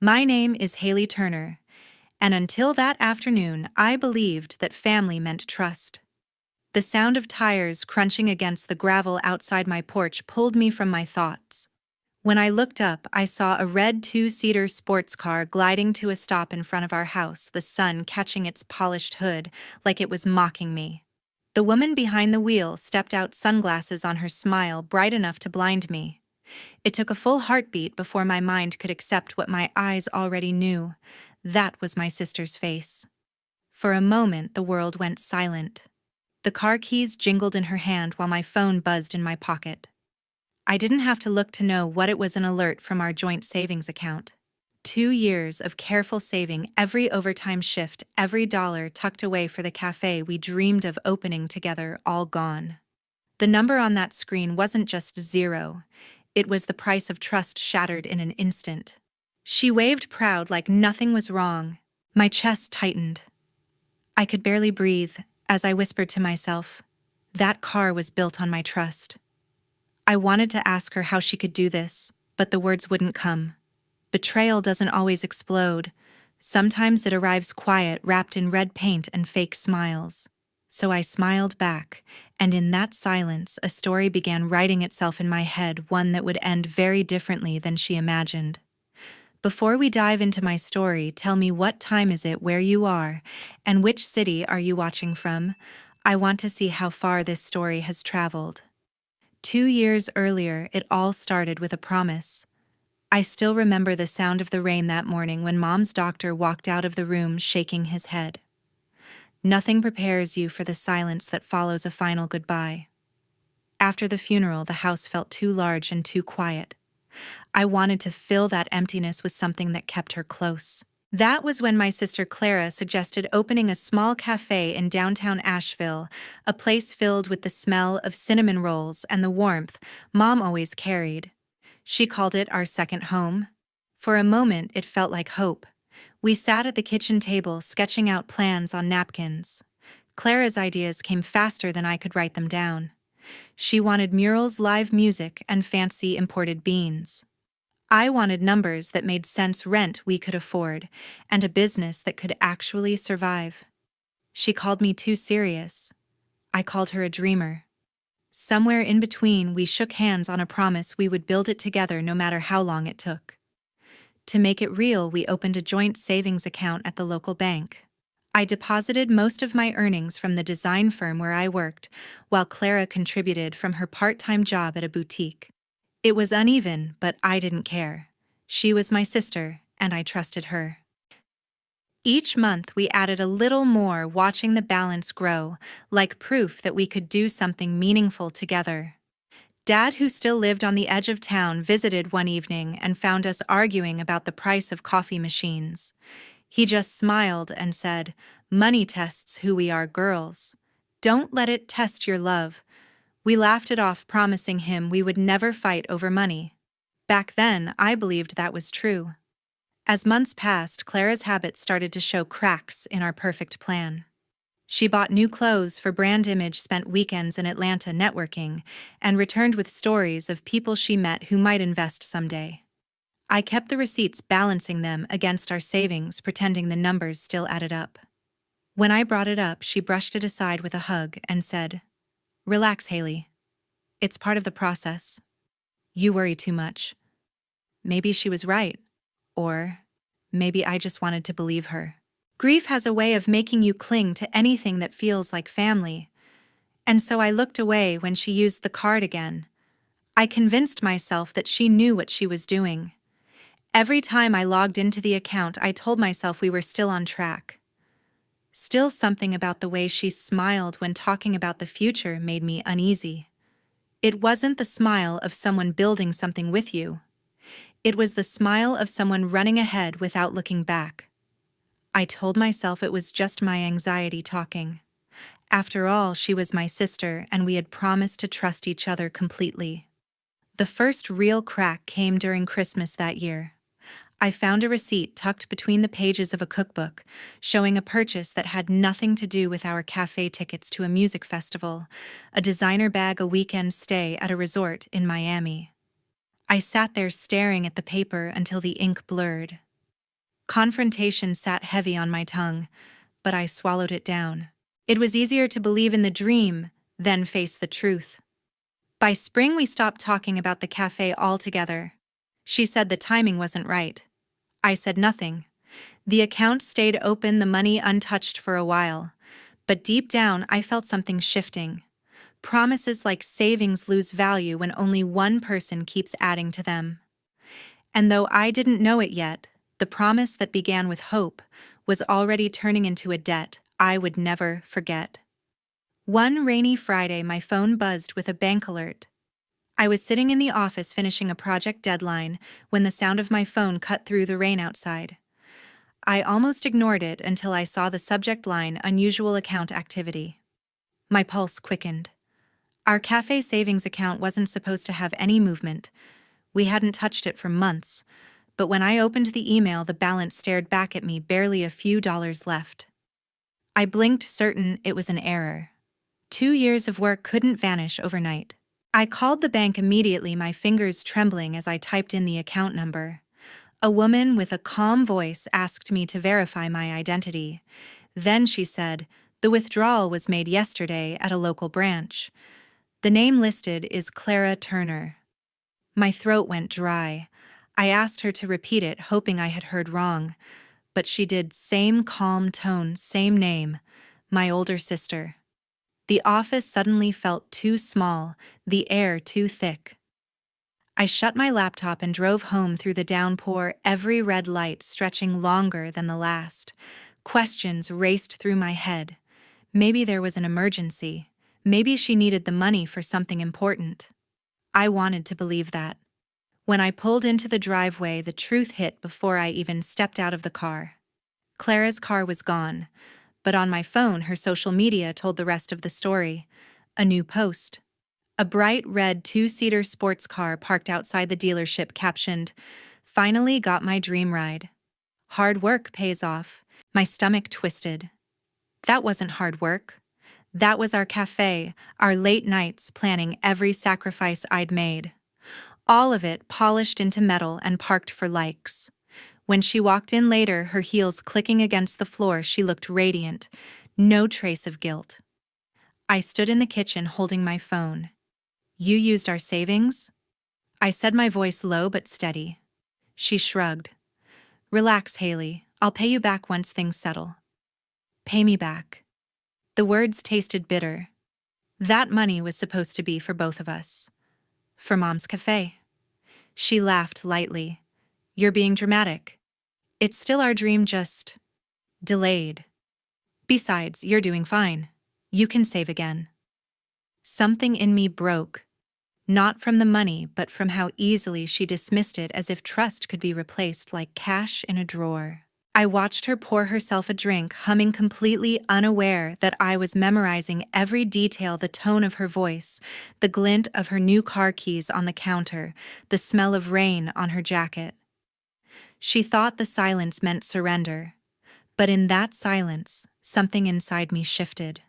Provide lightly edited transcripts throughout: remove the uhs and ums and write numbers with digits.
My name is Hailey Turner, and until that afternoon, I believed that family meant trust. The sound of tires crunching against the gravel outside my porch pulled me from my thoughts. When I looked up, I saw a red two-seater sports car gliding to a stop in front of our house, the sun catching its polished hood like it was mocking me. The woman behind the wheel stepped out, sunglasses on her smile bright enough to blind me. It took a full heartbeat before my mind could accept what my eyes already knew. That was my sister's face. For a moment, the world went silent. The car keys jingled in her hand while my phone buzzed in my pocket. I didn't have to look to know what it was, an alert from our joint savings account. 2 years of careful saving, every overtime shift, every dollar tucked away for the cafe we dreamed of opening together, all gone. The number on that screen wasn't just zero. It was the price of trust shattered in an instant. She waved proud like nothing was wrong. My chest tightened. I could barely breathe as I whispered to myself, that car was built on my trust. I wanted to ask her how she could do this, but the words wouldn't come. Betrayal doesn't always explode. Sometimes it arrives quiet, wrapped in red paint and fake smiles. So I smiled back, and in that silence, a story began writing itself in my head, one that would end very differently than she imagined. Before we dive into my story, tell me, what time is it where you are, and which city are you watching from? I want to see how far this story has traveled. 2 years earlier, it all started with a promise. I still remember the sound of the rain that morning when Mom's doctor walked out of the room shaking his head. Nothing prepares you for the silence that follows a final goodbye. After the funeral, the house felt too large and too quiet. I wanted to fill that emptiness with something that kept her close. That was when my sister Clara suggested opening a small cafe in downtown Asheville, a place filled with the smell of cinnamon rolls and the warmth Mom always carried. She called it our second home. For a moment, it felt like hope. We sat at the kitchen table, sketching out plans on napkins. Clara's ideas came faster than I could write them down. She wanted murals, live music, and fancy imported beans. I wanted numbers that made sense, rent we could afford, and a business that could actually survive. She called me too serious. I called her a dreamer. Somewhere in between, we shook hands on a promise we would build it together no matter how long it took. To make it real, we opened a joint savings account at the local bank. I deposited most of my earnings from the design firm where I worked, while Clara contributed from her part-time job at a boutique. It was uneven, but I didn't care. She was my sister, and I trusted her. Each month, we added a little more, watching the balance grow, like proof that we could do something meaningful together. Dad, who still lived on the edge of town, visited one evening and found us arguing about the price of coffee machines. He just smiled and said, "Money tests who we are, girls. Don't let it test your love." We laughed it off, promising him we would never fight over money. Back then, I believed that was true. As months passed, Clara's habits started to show cracks in our perfect plan. She bought new clothes for brand image, spent weekends in Atlanta networking, and returned with stories of people she met who might invest someday. I kept the receipts, balancing them against our savings, pretending the numbers still added up. When I brought it up, she brushed it aside with a hug and said, "Relax, Hailey. It's part of the process. You worry too much." Maybe she was right. Or maybe I just wanted to believe her. Grief has a way of making you cling to anything that feels like family. And so I looked away when she used the card again. I convinced myself that she knew what she was doing. Every time I logged into the account, I told myself we were still on track. Still, something about the way she smiled when talking about the future made me uneasy. It wasn't the smile of someone building something with you. It was the smile of someone running ahead without looking back. I told myself it was just my anxiety talking. After all, she was my sister, and we had promised to trust each other completely. The first real crack came during Christmas that year. I found a receipt tucked between the pages of a cookbook, showing a purchase that had nothing to do with our cafe tickets to a music festival, a designer bag, a weekend stay at a resort in Miami. I sat there staring at the paper until the ink blurred. Confrontation sat heavy on my tongue, but I swallowed it down. It was easier to believe in the dream than face the truth. By spring, we stopped talking about the cafe altogether. She said the timing wasn't right. I said nothing. The account stayed open, the money untouched for a while. But deep down, I felt something shifting. Promises like savings lose value when only one person keeps adding to them. And though I didn't know it yet, the promise that began with hope was already turning into a debt I would never forget. One rainy Friday, my phone buzzed with a bank alert. I was sitting in the office finishing a project deadline when the sound of my phone cut through the rain outside. I almost ignored it until I saw the subject line, "Unusual account activity." My pulse quickened. Our cafe savings account wasn't supposed to have any movement. We hadn't touched it for months, but when I opened the email, the balance stared back at me, barely a few dollars left. I blinked, certain it was an error. 2 years of work couldn't vanish overnight. I called the bank immediately, my fingers trembling as I typed in the account number. A woman with a calm voice asked me to verify my identity. Then she said, "The withdrawal was made yesterday at a local branch. The name listed is Clara Turner." My throat went dry. I asked her to repeat it, hoping I had heard wrong. But she did. Same calm tone, same name. My older sister. The office suddenly felt too small, the air too thick. I shut my laptop and drove home through the downpour, every red light stretching longer than the last. Questions raced through my head. Maybe there was an emergency. Maybe she needed the money for something important. I wanted to believe that. When I pulled into the driveway, the truth hit before I even stepped out of the car. Clara's car was gone, but on my phone, her social media told the rest of the story. A new post. A bright red two-seater sports car parked outside the dealership, captioned, "Finally got my dream ride. Hard work pays off." My stomach twisted. That wasn't hard work. That was our cafe, our late nights planning every sacrifice I'd made. All of it polished into metal and parked for likes. When she walked in later, her heels clicking against the floor, she looked radiant, no trace of guilt. I stood in the kitchen holding my phone. "You used our savings?" I said, my voice low but steady. She shrugged. "Relax, Hailey. I'll pay you back once things settle." Pay me back. The words tasted bitter. That money was supposed to be for both of us. For Mom's cafe. She laughed lightly. "You're being dramatic. It's still our dream, just delayed. Besides, you're doing fine. You can save again." Something in me broke. Not from the money, but from how easily she dismissed it, as if trust could be replaced like cash in a drawer. I watched her pour herself a drink, humming, completely unaware that I was memorizing every detail, the tone of her voice, the glint of her new car keys on the counter, the smell of rain on her jacket. She thought the silence meant surrender. But in that silence, something inside me shifted.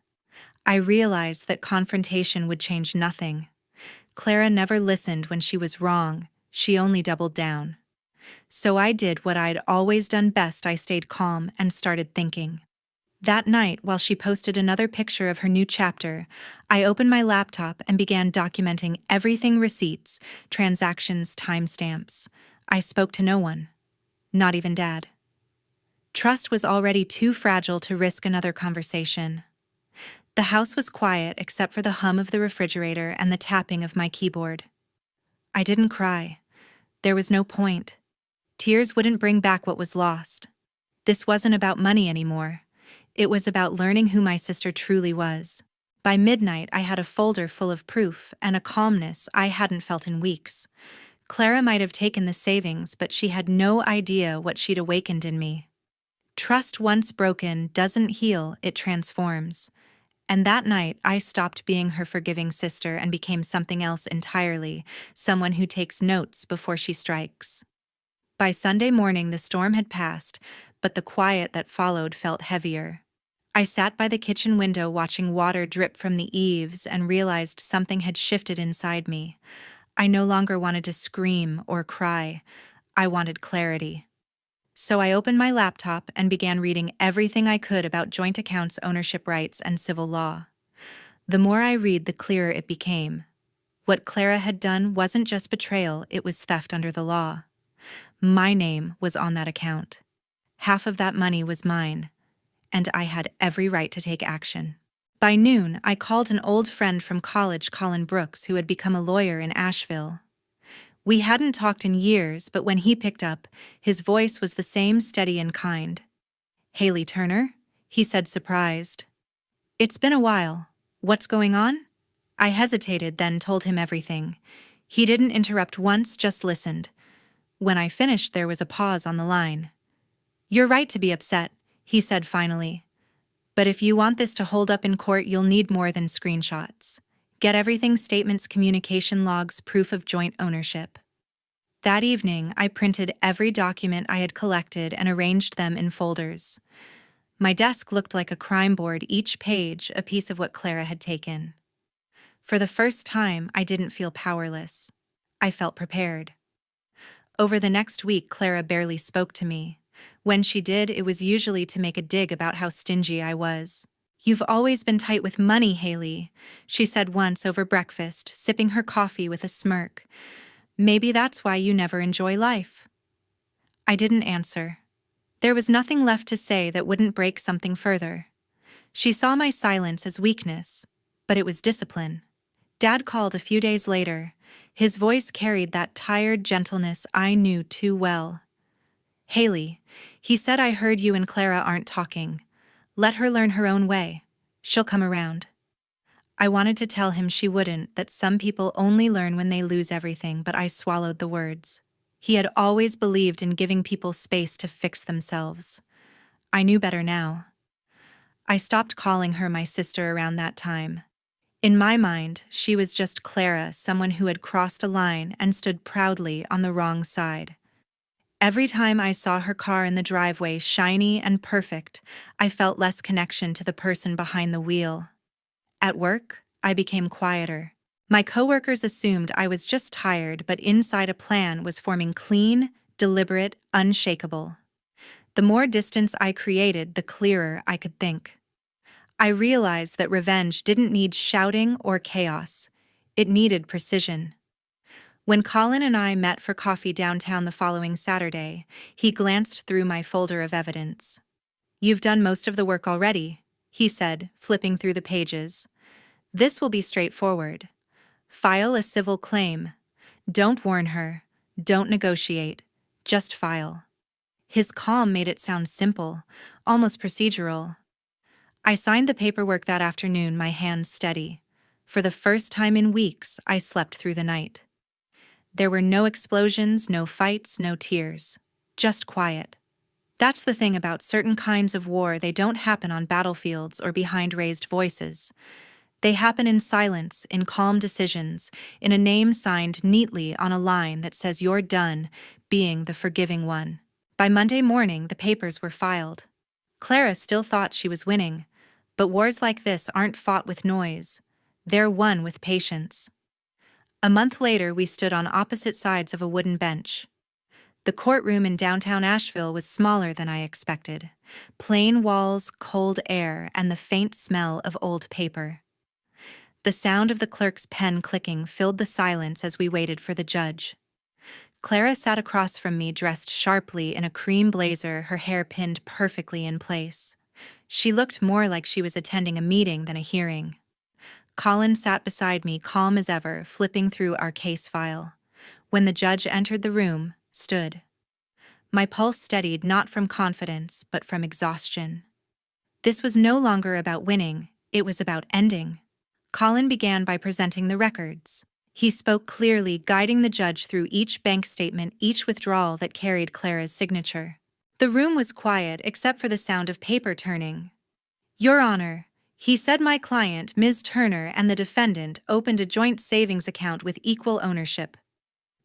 I realized that confrontation would change nothing. Clara never listened when she was wrong, she only doubled down. So I did what I'd always done best. I stayed calm and started thinking. That night, while she posted another picture of her new chapter, I opened my laptop and began documenting everything: receipts, transactions, timestamps. I spoke to no one, not even Dad. Trust was already too fragile to risk another conversation. The house was quiet except for the hum of the refrigerator and the tapping of my keyboard. I didn't cry. There was no point. Tears wouldn't bring back what was lost. This wasn't about money anymore. It was about learning who my sister truly was. By midnight, I had a folder full of proof and a calmness I hadn't felt in weeks. Clara might have taken the savings, but she had no idea what she'd awakened in me. Trust once broken doesn't heal, it transforms. And that night, I stopped being her forgiving sister and became something else entirely, someone who takes notes before she strikes. By Sunday morning, the storm had passed, but the quiet that followed felt heavier. I sat by the kitchen window watching water drip from the eaves and realized something had shifted inside me. I no longer wanted to scream or cry. I wanted clarity. So I opened my laptop and began reading everything I could about joint accounts, ownership rights, and civil law. The more I read, the clearer it became. What Clara had done wasn't just betrayal, it was theft under the law. My name was on that account. Half of that money was mine, and I had every right to take action. By noon, I called an old friend from college, Colin Brooks, who had become a lawyer in Asheville. We hadn't talked in years, but when he picked up, his voice was the same, steady and kind. "Hailey Turner?" he said, surprised. "It's been a while. What's going on?" I hesitated, then told him everything. He didn't interrupt once, just listened. When I finished, there was a pause on the line. "You're right to be upset," he said finally. "But if you want this to hold up in court, you'll need more than screenshots. Get everything: statements, communication logs, proof of joint ownership." That evening, I printed every document I had collected and arranged them in folders. My desk looked like a crime board, each page a piece of what Clara had taken. For the first time, I didn't feel powerless. I felt prepared. Over the next week, Clara barely spoke to me. When she did, it was usually to make a dig about how stingy I was. "You've always been tight with money, Hailey," she said once over breakfast, sipping her coffee with a smirk. "Maybe that's why you never enjoy life." I didn't answer. There was nothing left to say that wouldn't break something further. She saw my silence as weakness, but it was discipline. Dad called a few days later. His voice carried that tired gentleness I knew too well. "Hailey," he said, "I heard you and Clara aren't talking. Let her learn her own way. She'll come around." I wanted to tell him she wouldn't, that some people only learn when they lose everything, but I swallowed the words. He had always believed in giving people space to fix themselves. I knew better now. I stopped calling her my sister around that time. In my mind, she was just Clara, someone who had crossed a line and stood proudly on the wrong side. Every time I saw her car in the driveway, shiny and perfect, I felt less connection to the person behind the wheel. At work, I became quieter. My coworkers assumed I was just tired, but inside a plan was forming: clean, deliberate, unshakable. The more distance I created, the clearer I could think. I realized that revenge didn't need shouting or chaos. It needed precision. When Colin and I met for coffee downtown the following Saturday, he glanced through my folder of evidence. "You've done most of the work already," he said, flipping through the pages. "This will be straightforward. File a civil claim. Don't warn her. Don't negotiate. Just file." His calm made it sound simple, almost procedural. I signed the paperwork that afternoon, my hands steady. For the first time in weeks, I slept through the night. There were no explosions, no fights, no tears. Just quiet. That's the thing about certain kinds of war: they don't happen on battlefields or behind raised voices. They happen in silence, in calm decisions, in a name signed neatly on a line that says you're done being the forgiving one. By Monday morning, the papers were filed. Clara still thought she was winning, but wars like this aren't fought with noise. They're won with patience. A month later, we stood on opposite sides of a wooden bench. The courtroom in downtown Asheville was smaller than I expected. Plain walls, cold air, and the faint smell of old paper. The sound of the clerk's pen clicking filled the silence as we waited for the judge. Clara sat across from me, dressed sharply in a cream blazer, her hair pinned perfectly in place. She looked more like she was attending a meeting than a hearing. Colin sat beside me, calm as ever, flipping through our case file. When the judge entered the room, stood. My pulse steadied, not from confidence, but from exhaustion. This was no longer about winning, it was about ending. Colin began by presenting the records. He spoke clearly, guiding the judge through each bank statement, each withdrawal that carried Clara's signature. The room was quiet except for the sound of paper turning. "Your Honor," he said, "my client, Ms. Turner, and the defendant opened a joint savings account with equal ownership.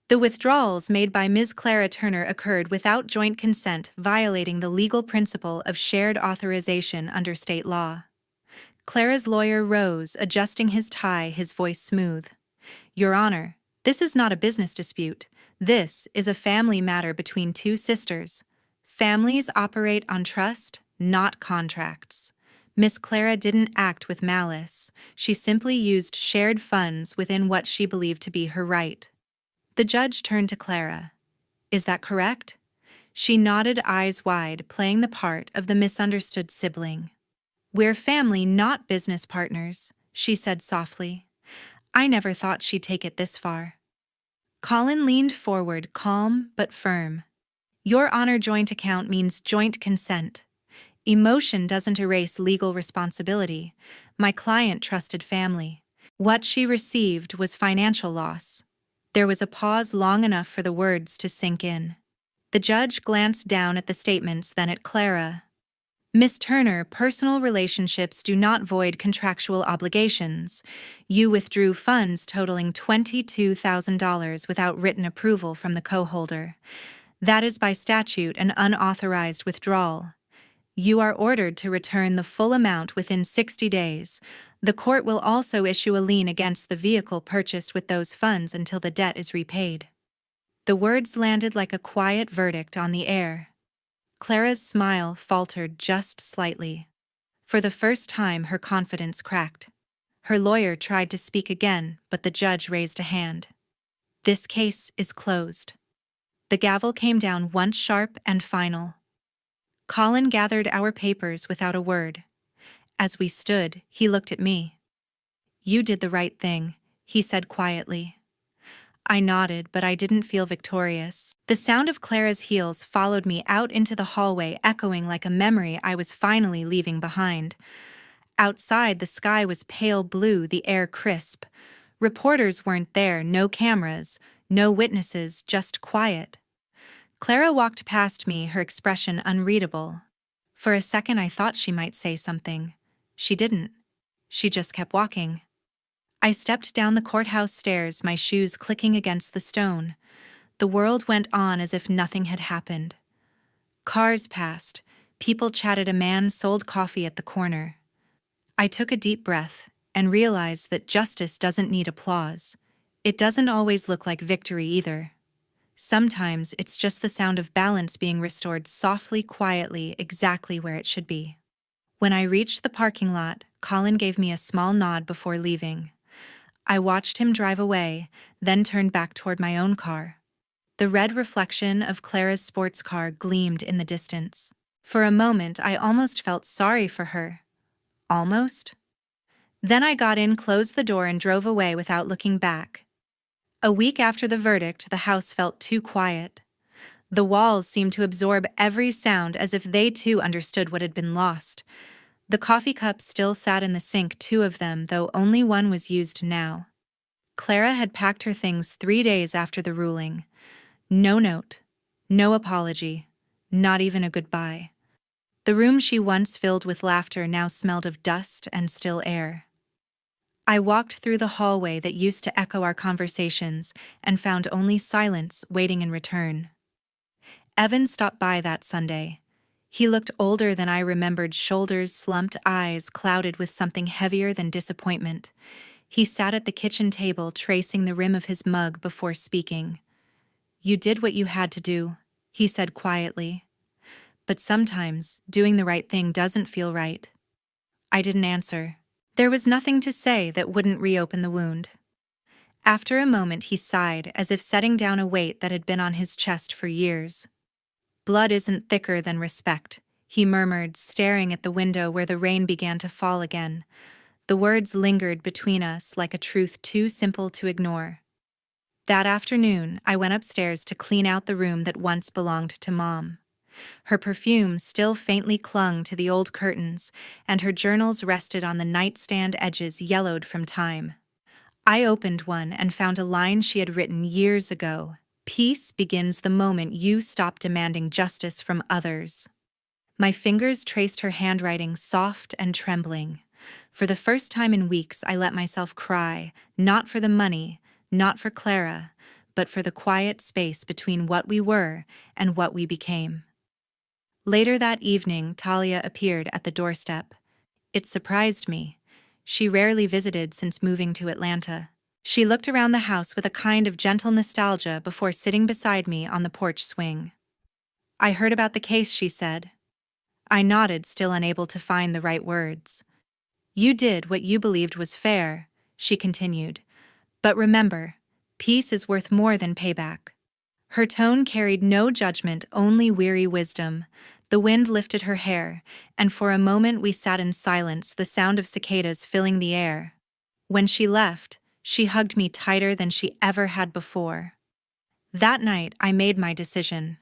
The withdrawals made by Ms. Clara Turner occurred without joint consent, violating the legal principle of shared authorization under state law." Clara's lawyer rose, adjusting his tie, his voice smooth. "Your Honor, this is not a business dispute. This is a family matter between two sisters. Families operate on trust, not contracts. Miss Clara didn't act with malice. She simply used shared funds within what she believed to be her right. The judge turned to Clara. Is that correct? She nodded, eyes wide, playing the part of the misunderstood sibling. We're family, not business partners, she said softly. I never thought she'd take it this far. Colin leaned forward, calm but firm. Your honor, joint account means joint consent. Emotion doesn't erase legal responsibility. My client trusted family. What she received was financial loss. There was a pause long enough for the words to sink in. The judge glanced down at the statements, then at Clara. Miss Turner, personal relationships do not void contractual obligations. You withdrew funds totaling $22,000 without written approval from the co-holder. That is by statute an unauthorized withdrawal. You are ordered to return the full amount within 60 days. The court will also issue a lien against the vehicle purchased with those funds until the debt is repaid. The words landed like a quiet verdict on the air. Clara's smile faltered just slightly. For the first time, her confidence cracked. Her lawyer tried to speak again, but the judge raised a hand. This case is closed. The gavel came down once sharp and final. Colin gathered our papers without a word. As we stood, he looked at me. You did the right thing, he said quietly. I nodded, but I didn't feel victorious. The sound of Clara's heels followed me out into the hallway, echoing like a memory I was finally leaving behind. Outside, the sky was pale blue, the air crisp. Reporters weren't there, no cameras, no witnesses, just quiet. Clara walked past me, her expression unreadable. For a second I thought she might say something. She didn't. She just kept walking. I stepped down the courthouse stairs, my shoes clicking against the stone. The world went on as if nothing had happened. Cars passed. People chatted. A man sold coffee at the corner. I took a deep breath and realized that justice doesn't need applause. It doesn't always look like victory either. Sometimes it's just the sound of balance being restored softly, quietly, exactly where it should be. When I reached the parking lot, Colin gave me a small nod before leaving. I watched him drive away, then turned back toward my own car. The red reflection of Clara's sports car gleamed in the distance. For a moment, I almost felt sorry for her. Almost? Then I got in, closed the door, and drove away without looking back. A week after the verdict, the house felt too quiet. The walls seemed to absorb every sound as if they too understood what had been lost. The coffee cups still sat in the sink, 2 of them, though only one was used now. Clara had packed her things 3 days after the ruling. No note, no apology, not even a goodbye. The room she once filled with laughter now smelled of dust and still air. I walked through the hallway that used to echo our conversations and found only silence waiting in return. Evan stopped by that Sunday. He looked older than I remembered, shoulders slumped, eyes clouded with something heavier than disappointment. He sat at the kitchen table, tracing the rim of his mug before speaking. You did what you had to do, he said quietly. But sometimes, doing the right thing doesn't feel right. I didn't answer. There was nothing to say that wouldn't reopen the wound. After a moment, he sighed, as if setting down a weight that had been on his chest for years. Blood isn't thicker than respect, he murmured, staring at the window where the rain began to fall again. The words lingered between us like a truth too simple to ignore. That afternoon, I went upstairs to clean out the room that once belonged to Mom. Her perfume still faintly clung to the old curtains, and her journals rested on the nightstand edges, yellowed from time. I opened one and found a line she had written years ago. Peace begins the moment you stop demanding justice from others. My fingers traced her handwriting, soft and trembling. For the first time in weeks, I let myself cry, not for the money, not for Clara, but for the quiet space between what we were and what we became. Later that evening, Talia appeared at the doorstep. It surprised me. She rarely visited since moving to Atlanta. She looked around the house with a kind of gentle nostalgia before sitting beside me on the porch swing. I heard about the case, she said. I nodded, still unable to find the right words. You did what you believed was fair, she continued. But remember, peace is worth more than payback. Her tone carried no judgment, only weary wisdom. The wind lifted her hair, and for a moment we sat in silence, the sound of cicadas filling the air. When she left, she hugged me tighter than she ever had before. That night, I made my decision.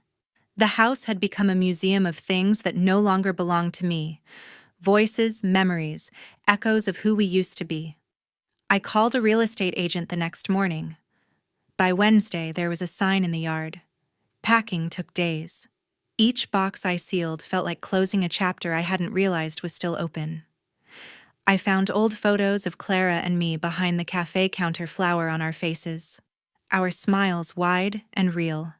The house had become a museum of things that no longer belonged to me. Voices, memories, echoes of who we used to be. I called a real estate agent the next morning. By Wednesday, there was a sign in the yard. Packing took days. Each box I sealed felt like closing a chapter I hadn't realized was still open. I found old photos of Clara and me behind the cafe counter, flour on our faces, our smiles wide and real.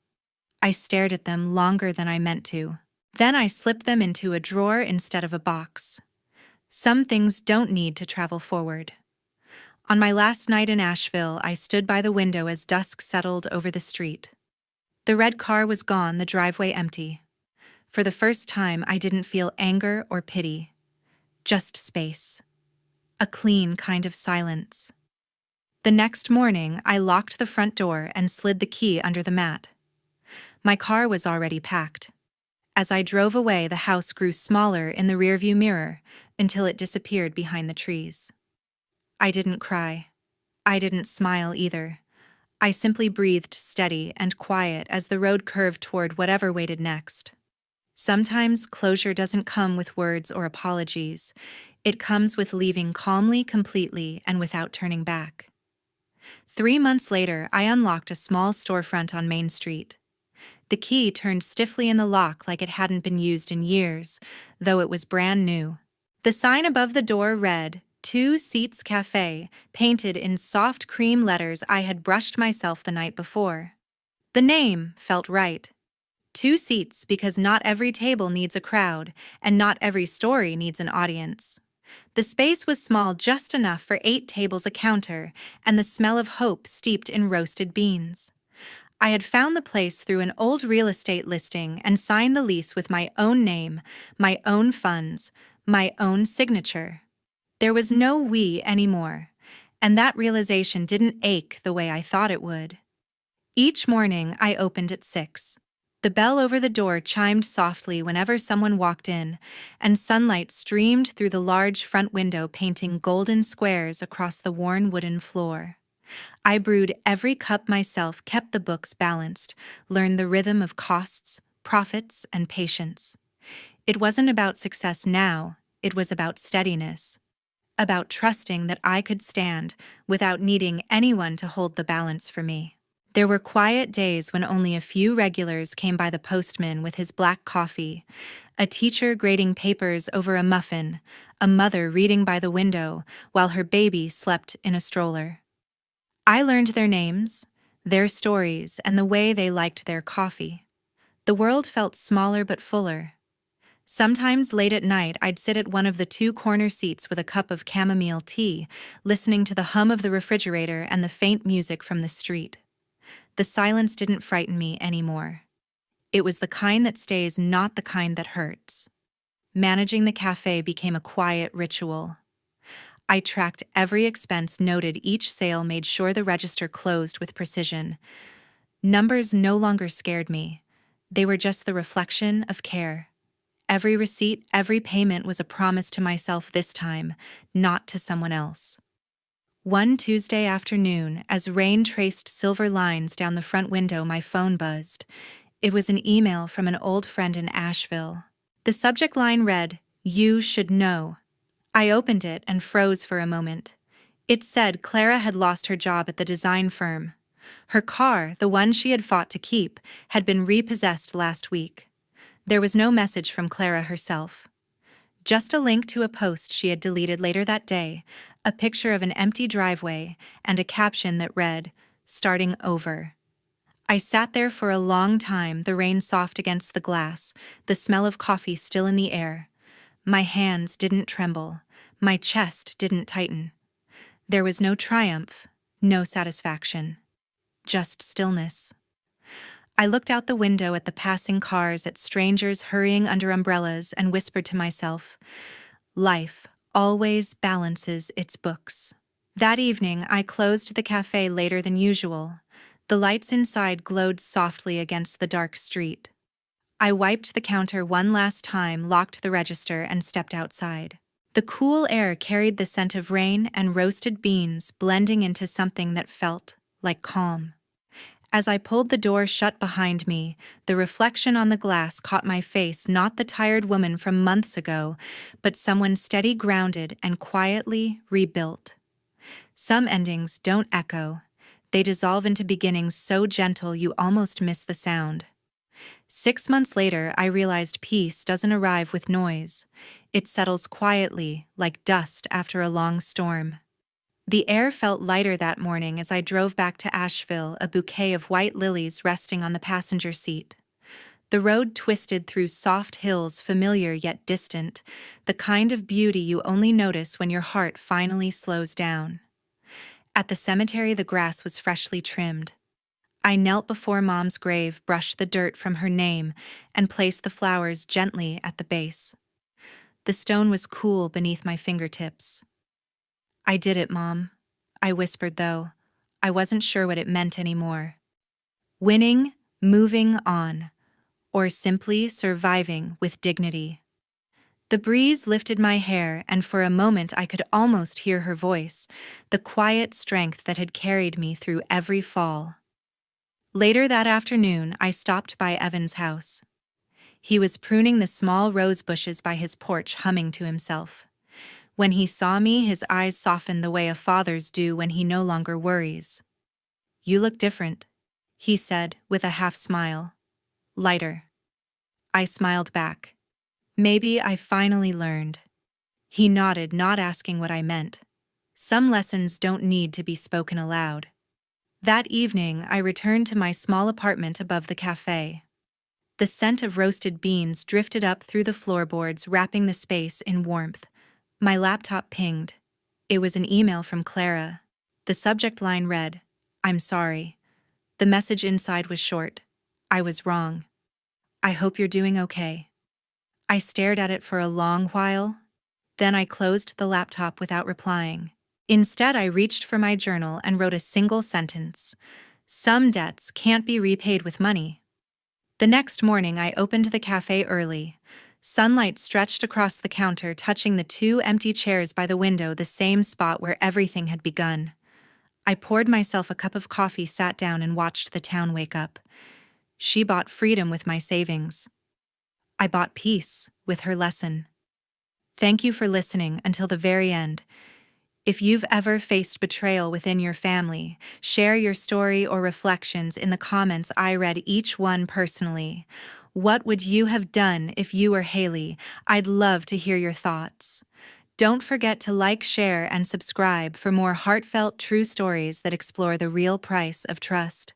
I stared at them longer than I meant to. Then I slipped them into a drawer instead of a box. Some things don't need to travel forward. On my last night in Asheville, I stood by the window as dusk settled over the street. The red car was gone, the driveway empty. For the first time, I didn't feel anger or pity. Just space. A clean kind of silence. The next morning, I locked the front door and slid the key under the mat. My car was already packed. As I drove away, the house grew smaller in the rearview mirror until it disappeared behind the trees. I didn't cry. I didn't smile either. I simply breathed steady and quiet as the road curved toward whatever waited next. Sometimes closure doesn't come with words or apologies. It comes with leaving calmly, completely, and without turning back. 3 months later, I unlocked a small storefront on Main Street. The key turned stiffly in the lock like it hadn't been used in years, though it was brand new. The sign above the door read, "Two Seats Cafe," painted in soft cream letters I had brushed myself the night before. The name felt right. 2 seats, because not every table needs a crowd, and not every story needs an audience. The space was small, just enough for 8 tables, a counter, and the smell of hope steeped in roasted beans. I had found the place through an old real estate listing and signed the lease with my own name, my own funds, my own signature. There was no we anymore, and that realization didn't ache the way I thought it would. Each morning, I opened at 6. The bell over the door chimed softly whenever someone walked in, and sunlight streamed through the large front window, painting golden squares across the worn wooden floor. I brewed every cup myself, kept the books balanced, learned the rhythm of costs, profits, and patience. It wasn't about success now, it was about steadiness. About trusting that I could stand without needing anyone to hold the balance for me. There were quiet days when only a few regulars came by, the postman with his black coffee, a teacher grading papers over a muffin, a mother reading by the window while her baby slept in a stroller. I learned their names, their stories, and the way they liked their coffee. The world felt smaller but fuller. Sometimes late at night, I'd sit at one of the 2 corner seats with a cup of chamomile tea, listening to the hum of the refrigerator and the faint music from the street. The silence didn't frighten me anymore. It was the kind that stays, not the kind that hurts. Managing the cafe became a quiet ritual. I tracked every expense, noted each sale, made sure the register closed with precision. Numbers no longer scared me. They were just the reflection of care. Every receipt, every payment was a promise to myself this time, not to someone else. One Tuesday afternoon, as rain traced silver lines down the front window, my phone buzzed. It was an email from an old friend in Asheville. The subject line read, "You should know." I opened it and froze for a moment. It said Clara had lost her job at the design firm. Her car, the one she had fought to keep, had been repossessed last week. There was no message from Clara herself. Just a link to a post she had deleted later that day, a picture of an empty driveway, and a caption that read, "Starting over." I sat there for a long time, the rain soft against the glass, the smell of coffee still in the air. My hands didn't tremble. My chest didn't tighten. There was no triumph, no satisfaction. Just stillness. I looked out the window at the passing cars, at strangers hurrying under umbrellas, and whispered to myself, life always balances its books. That evening, I closed the cafe later than usual. The lights inside glowed softly against the dark street. I wiped the counter one last time, locked the register, and stepped outside. The cool air carried the scent of rain and roasted beans, blending into something that felt like calm. As I pulled the door shut behind me, the reflection on the glass caught my face, not the tired woman from months ago, but someone steady, grounded, and quietly rebuilt. Some endings don't echo. They dissolve into beginnings so gentle you almost miss the sound. 6 months later, I realized peace doesn't arrive with noise. It settles quietly, like dust after a long storm. The air felt lighter that morning as I drove back to Asheville, a bouquet of white lilies resting on the passenger seat. The road twisted through soft hills, familiar yet distant, the kind of beauty you only notice when your heart finally slows down. At the cemetery, the grass was freshly trimmed. I knelt before Mom's grave, brushed the dirt from her name, and placed the flowers gently at the base. The stone was cool beneath my fingertips. I did it, Mom, I whispered, though I wasn't sure what it meant anymore. Winning, moving on, or simply surviving with dignity. The breeze lifted my hair, and for a moment I could almost hear her voice, the quiet strength that had carried me through every fall. Later that afternoon, I stopped by Evan's house. He was pruning the small rose bushes by his porch, humming to himself. When he saw me, his eyes softened the way a father's do when he no longer worries. "You look different," he said with a half smile. "Lighter." I smiled back. "Maybe I finally learned." He nodded, not asking what I meant. Some lessons don't need to be spoken aloud. That evening, I returned to my small apartment above the cafe. The scent of roasted beans drifted up through the floorboards, wrapping the space in warmth. My laptop pinged. It was an email from Clara. The subject line read, "I'm sorry." The message inside was short. "I was wrong. I hope you're doing okay." I stared at it for a long while. Then I closed the laptop without replying. Instead, I reached for my journal and wrote a single sentence. Some debts can't be repaid with money. The next morning, I opened the cafe early. Sunlight stretched across the counter, touching the 2 empty chairs by the window, the same spot where everything had begun. I poured myself a cup of coffee, sat down, and watched the town wake up. She bought freedom with my savings. I bought peace with her lesson. Thank you for listening until the very end. If you've ever faced betrayal within your family, share your story or reflections in the comments. I read each one personally. What would you have done if you were Hailey? I'd love to hear your thoughts. Don't forget to like, share, and subscribe for more heartfelt, true stories that explore the real price of trust.